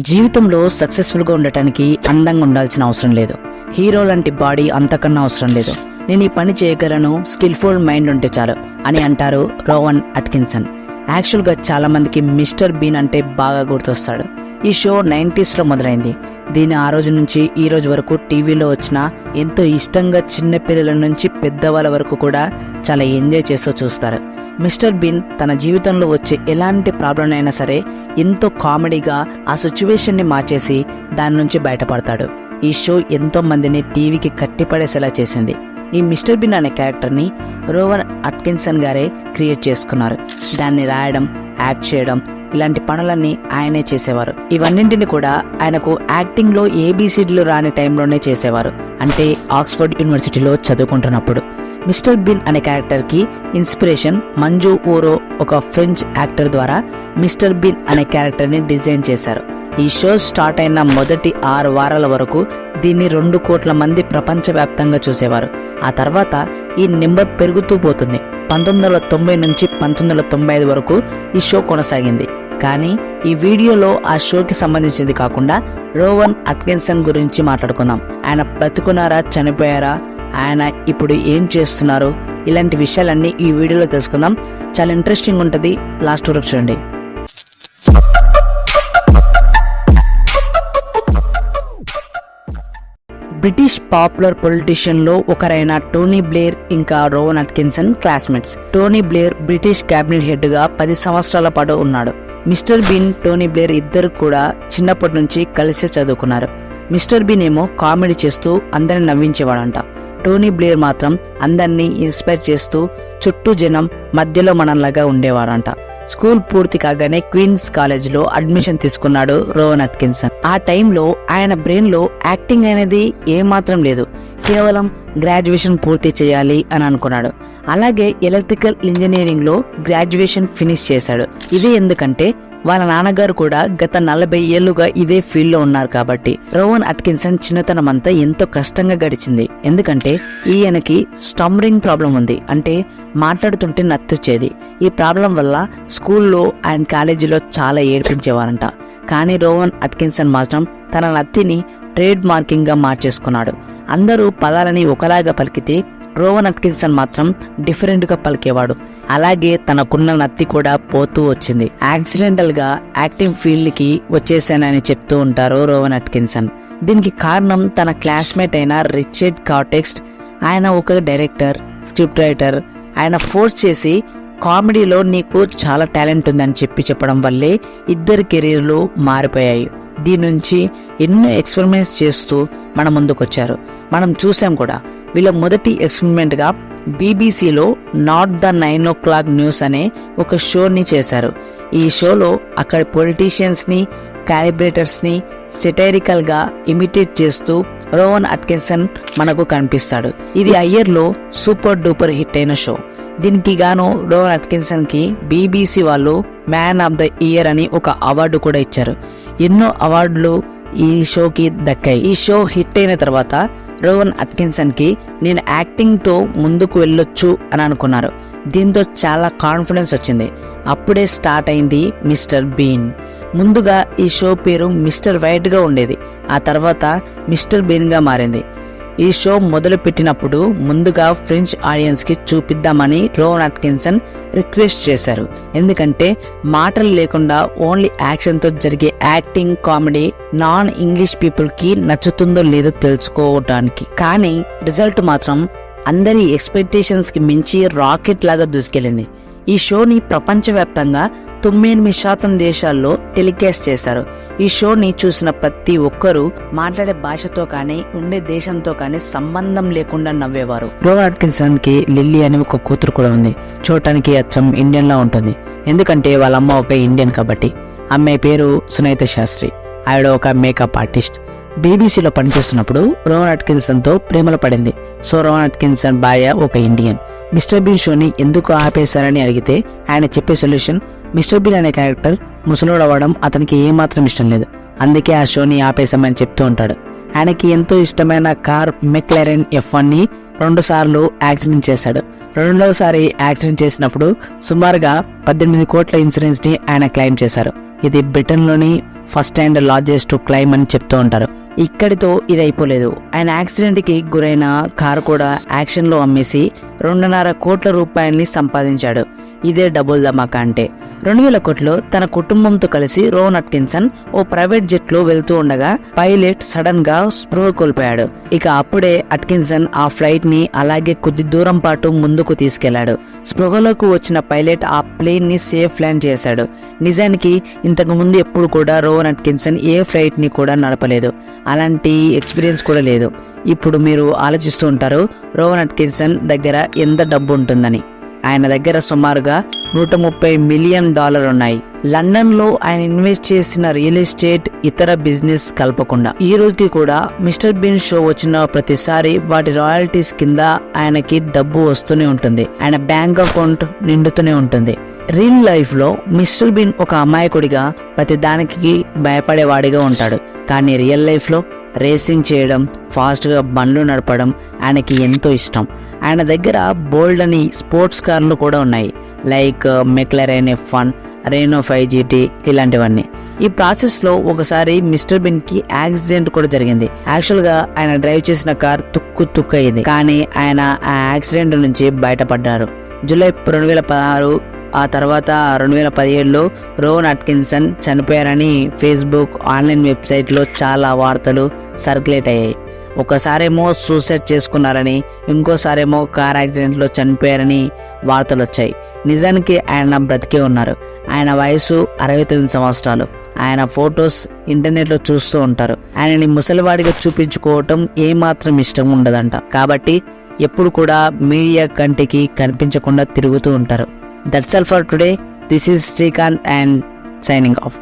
జీవితంలో సక్సెస్ఫుల్గా ఉండటానికి అందంగా ఉండాల్సిన అవసరం లేదు. హీరో లాంటి బాడీ అంతకన్నా అవసరం లేదు. నేను ఈ పని చేయగలను, స్కిల్ఫుల్ మైండ్ ఉంటే చాలు అని అంటారు రోవన్ అట్కిన్సన్. యాక్చువల్గా చాలా మందికి మిస్టర్ బీన్ అంటే బాగా గుర్తొస్తాడు. ఈ షో 90sలో మొదలైంది. దీని ఆ రోజు నుంచి ఈ రోజు వరకు టీవీలో వచ్చిన ఎంతో ఇష్టంగా చిన్న పిల్లల నుంచి పెద్దవాళ్ళ వరకు కూడా చాలా ఎంజాయ్ చేస్తూ చూస్తారు. మిస్టర్ బీన్ తన జీవితంలో వచ్చే ఎలాంటి ప్రాబ్లం అయినా సరే ఎంతో కామెడీగా ఆ సిచ్యువేషన్ని మార్చేసి దాని నుంచి బయటపడతాడు. ఈ షో ఎంతో మందిని టీవీకి కట్టిపడేసేలా చేసింది. ఈ మిస్టర్ బీన్ అనే క్యారెక్టర్ని రోవన్ అట్కిన్సన్ గారే క్రియేట్ చేసుకున్నారు. దాన్ని రాయడం, యాక్ట్ చేయడం ఇలాంటి పనులన్నీ ఆయనే చేసేవారు. ఇవన్నింటిని కూడా ఆయనకు యాక్టింగ్లో ఏబిసిడీలు రాని టైంలోనే చేసేవారు, అంటే ఆక్స్ఫర్డ్ యూనివర్సిటీలో చదువుకుంటున్నప్పుడు. మిస్టర్ బీన్ అనే క్యారెక్టర్కి ఇన్స్పిరేషన్ మంజు ఓరో, ఒక ఫ్రెంచ్ యాక్టర్ ద్వారా మిస్టర్ బీన్ అనే క్యారెక్టర్ని డిజైన్ చేశారు. ఈ షో స్టార్ట్ అయిన మొదటి 6 వారాల వరకు దీన్ని 2 కోట్ల మంది ప్రపంచవ్యాప్తంగా చూసేవారు. ఆ తర్వాత ఈ నెంబర్ పెరుగుతూ పోతుంది. 1990 నుంచి 1995 వరకు ఈ షో కొనసాగింది. కానీ ఈ వీడియోలో ఆ షోకి సంబంధించింది కాకుండా రోవన్ అట్కిన్సన్ గురించి మాట్లాడుకుందాం. ఆయన బతుకున్నారా, చనిపోయారా, ఆయన ఇప్పుడు ఏం చేస్తున్నారు, ఇలాంటి విషయాలన్నీ ఈ వీడియోలో తెలుసుకుందాం. చాలా ఇంట్రెస్టింగ్ ఉంటుంది, లాస్ట్ వరకు చూడండి. బ్రిటిష్ పాపులర్ పొలిటీషియన్లో ఒకరైన టోనీ బ్లేర్ ఇంకా Rowan Atkinson classmates. Tony Blair British cabinet హెడ్గా 10 సంవత్సరాల పాటు ఉన్నాడు. మిస్టర్ బీన్, టోనీ బ్లేర్ ఇద్దరు కూడా చిన్నప్పటి నుంచి కలిసి చదువుకున్నారు. మిస్టర్ బీన్ ఏమో కామెడీ చేస్తూ అందరిని నవ్వించేవాడంట. టోనీ బ్లేర్ మాత్రం అందరినీ ఇన్స్పైర్ చేస్తూ చుట్టూ జనం మధ్యలో మనలాగా ఉండేవాడంట. స్కూల్ పూర్తి కాగానే క్వీన్స్ కాలేజ్లో అడ్మిషన్ తీసుకున్నాడు రోవన్ అట్కిన్సన్. ఆ టైంలో ఆయన బ్రెయిన్లో యాక్టింగ్ అనేది ఏమాత్రం లేదు, కేవలం గ్రాడ్యుయేషన్ పూర్తి చేయాలి అని అనుకున్నాడు. అలాగే ఎలక్ట్రికల్ ఇంజనీరింగ్లో గ్రాడ్యుయేషన్ ఫినిష్ చేశాడు. ఇది ఎందుకంటే వాళ్ళ నాన్నగారు కూడా గత 40 ఏళ్లుగా ఇదే ఫీల్డ్లో ఉన్నారు కాబట్టి. రోవన్ అట్కిన్సన్ చిన్నతనం అంతా ఎంతో కష్టంగా గడిచింది. ఎందుకంటే ఈయనకి స్టమరింగ్ ప్రాబ్లం ఉంది, అంటే మాట్లాడుతుంటే నత్తొచ్చేది. ఈ ప్రాబ్లం వల్ల స్కూల్లో అండ్ కాలేజీలో చాలా ఏడ్పించేవారంట. కానీ రోవన్ అట్కిన్సన్ మాత్రం తన నత్తిని ట్రేడ్ మార్కింగ్గా మార్చేసుకున్నాడు. అందరూ పదాలని ఒకలాగా పలికితే రోవన్ అట్కిన్సన్ మాత్రం డిఫరెంట్గా పలికేవాడు. అలాగే తనకున్న నత్తి కూడా పోతూ వచ్చింది. యాక్సిడెంటల్గా యాక్టింగ్ ఫీల్డ్కి వచ్చేసానని చెప్తూ ఉంటారు రోవన్ అట్కిన్సన్. దీనికి కారణం తన క్లాస్మేట్ అయిన రిచర్డ్ కార్టెక్స్. ఆయన ఒక డైరెక్టర్, స్క్రిప్ట్ రైటర్. ఆయన ఫోర్స్ చేసి కామెడీలో నీకు చాలా టాలెంట్ ఉందని చెప్పడం వల్లే ఇద్దరి కెరీర్లు మారిపోయాయి. దీని నుంచి ఎన్నో ఎక్స్పెరిమెంట్స్ చేస్తూ మన ముందుకొచ్చారు. మనం చూసాం కూడా. వీళ్ళ మొదటి ఎక్స్పెరిమెంట్గా బీబీసీలో నాట్ ద 9 o'clock న్యూస్ అనే ఒక షోని చేశారు. ఈ షోలో అక్కడి పొలిటీషియన్స్ని, క్యాలిబ్రేటర్స్ని సెటైరికల్గా ఇమిటేట్ చేస్తూ రోవన్ అట్కిన్సన్ మనకు కనిపిస్తాడు. ఇది అయ్యర్లో సూపర్ డూపర్ హిట్ అయిన షో. దీనికి గాను రోవన్ అట్కిన్సన్కి బీబీసీ వాళ్ళు మ్యాన్ ఆఫ్ ద ఇయర్ అని ఒక అవార్డు కూడా ఇచ్చారు. ఎన్నో అవార్డులు ఈ షోకి దక్కాయి. ఈ షో హిట్ అయిన తర్వాత రోవన్ అట్కిన్సన్కి నేను యాక్టింగ్తో ముందుకు వెళ్ళొచ్చు అని అనుకున్నారు. దీంతో చాలా కాన్ఫిడెన్స్ వచ్చింది. అప్పుడే స్టార్ట్ అయింది మిస్టర్ బీన్. ముందుగా ఈ షో పేరు మిస్టర్ వైట్గా ఉండేది. ఆ తర్వాత మిస్టర్ బీన్గా మారింది. ఈ షో మొదలు పెట్టినప్పుడు ముందుగా ఫ్రెంచ్ ఆడియన్స్కి చూపిద్దామని రోవన్ అట్కిన్సన్ రిక్వెస్ట్ చేశారు. ఎందుకంటే మాటలు లేకుండా ఓన్లీ యాక్షన్తో జరిగే యాక్టింగ్ కామెడీ నాన్ ఇంగ్లీష్ పీపుల్కి నచ్చుతుందో లేదో తెలుసుకోవడానికి. కానీ రిజల్ట్ మాత్రం అందరి ఎక్స్పెక్టేషన్స్కి మించి రాకెట్ లాగా దూసుకెళ్ళింది. ఈ షోని ప్రపంచవ్యాప్తంగా 98% దేశాల్లో టెలికాస్ట్ చేశారు. ఈ షోని చూసిన ప్రతి ఒక్కరూ మాట్లాడే భాషతో కానీ ఉండే దేశంతో కానీ సంబంధం లేకుండా నవ్వేవారు. రోవన్ అట్కిన్సన్ కి లిల్లీ అని ఒక కూతురు కూడా ఉంది. చూడటానికి అచ్చం ఇండియన్ లా ఉంటుంది, ఎందుకంటే వాళ్ళ అమ్మ ఒక ఇండియన్ కాబట్టి. అమ్మాయి పేరు సునైత శాస్త్రి. ఆవిడ ఒక మేకప్ ఆర్టిస్ట్. బీబీసీలో పనిచేస్తున్నప్పుడు రోవన్ అట్కిన్సన్ తో ప్రేమలో పడింది. సో రోవన్ అట్కిన్సన్ భార్య ఒక ఇండియన్. మిస్టర్ బీన్ షోని ఎందుకు ఆపేశారని అడిగితే ఆయన చెప్పే సొల్యూషన్, మిస్టర్ బీన్ అనే క్యారెక్టర్ ముసలోడు అవ్వడం అతనికి ఏమాత్రం ఇష్టం లేదు, అందుకే ఆ షోని ఆపేశామని చెప్తూ ఉంటాడు. ఆయనకి ఎంతో ఇష్టమైన కార్ మెక్లారెన్ F1ని 2 సార్లు యాక్సిడెంట్ చేశాడు. 2వ సారి యాక్సిడెంట్ చేసినప్పుడు సుమారుగా 18 కోట్ల ఇన్సూరెన్స్ ని ఆయన క్లెయిమ్ చేశారు. ఇది బ్రిటన్లోని ఫస్ట్ అండ్ లార్జెస్ట్ క్లైమ్ అని చెప్తూ ఉంటారు. ఇక్కడితో ఇది అయిపోలేదు. ఆయన యాక్సిడెంట్కి గురైన కారు కూడా యాక్షన్లో అమ్మేసి 2.5 కోట్ల రూపాయల్ని సంపాదించాడు. ఇదే డబుల్ ధమాకా అంటే. 2000 కోట్లు తన కుటుంబంతో కలిసి రోవన్ అట్కిన్సన్ ఓ ప్రైవేట్ జెట్లో వెళ్తూ ఉండగా పైలట్ సడన్ గా స్పృహ కోల్పోయాడు. ఇక అప్పుడే అట్కిన్సన్ ఆ ఫ్లైట్ ని అలాగే కొద్ది దూరం పాటు ముందుకు తీసుకెళ్లాడు. స్పృహలోకి వచ్చిన పైలట్ ఆ ప్లేన్ ని సేఫ్ ల్యాండ్ చేశాడు. నిజానికి ఇంతకు ముందు ఎప్పుడు కూడా రోవన్ అట్కిన్సన్ ఏ ఫ్లైట్ ని కూడా నడపలేదు. అలాంటి ఎక్స్పీరియన్స్ కూడా లేదు. ఇప్పుడు మీరు ఆలోచిస్తూ ఉంటారు రోవన్ అట్కిన్సన్ దగ్గర ఎంత డబ్బు ఉంటుందని. ఆయన దగ్గర సుమారుగా $130 మిలియన్ ఉన్నాయి. లండన్ లో ఆయన ఇన్వెస్ట్ చేసిన రియల్ ఎస్టేట్, ఇతర బిజినెస్ కలపకుండా ఈ రోజుకి కూడా మిస్టర్ బీన్ షో వచ్చిన ప్రతిసారి వాటి రాయల్టీస్ కింద ఆయనకి డబ్బు వస్తూనే ఉంటుంది. ఆయన బ్యాంక్ అకౌంట్ నిండుతూనే ఉంటుంది. రియల్ లైఫ్ లో మిస్టర్ బీన్ ఒక అమాయకుడిగా ప్రతి దానికి భయపడేవాడిగా ఉంటాడు. కానీ రియల్ లైఫ్ లో రేసింగ్ చేయడం, ఫాస్ట్ గా బండ్లు నడపడం ఆయనకి ఎంతో ఇష్టం. ఆయన దగ్గర బోల్డ్ అని స్పోర్ట్స్ కార్లు కూడా ఉన్నాయి. లైక్ మెక్లరెన్ F1, రెనో 5 GT ఇలాంటివన్నీ. ఈ ప్రాసెస్ లో ఒకసారి మిస్టర్ బీన్ కి యాక్సిడెంట్ కూడా జరిగింది. యాక్చువల్ గా ఆయన డ్రైవ్ చేసిన కార్ తుక్కు అయింది. కానీ ఆయన ఆ యాక్సిడెంట్ నుంచి బయటపడ్డారు. జూలై 2016 ఆ తర్వాత 2017లో రోవన్ అట్కిన్సన్ చనిపోయారని ఫేస్బుక్, ఆన్లైన్ వెబ్సైట్లో చాలా వార్తలు సర్క్యులేట్ అయ్యాయి. ఒకసారేమో సూసైడ్ చేసుకున్నారని, ఇంకోసారేమో కార్ యాక్సిడెంట్లో చనిపోయారని వార్తలు వచ్చాయి. నిజానికి ఆయన బ్రతికే ఉన్నారు. ఆయన వయసు 69 సంవత్సరాలు. ఆయన ఫొటోస్ ఇంటర్నెట్లో చూస్తూ ఉంటారు. ఆయనని ముసలివాడిగా చూపించుకోవటం ఏమాత్రం ఇష్టం ఉండదంట. కాబట్టి ఎప్పుడు కూడా మీడియా కంటికి కనిపించకుండా తిరుగుతూ ఉంటారు. That's all for today. This is Srikanth and signing off.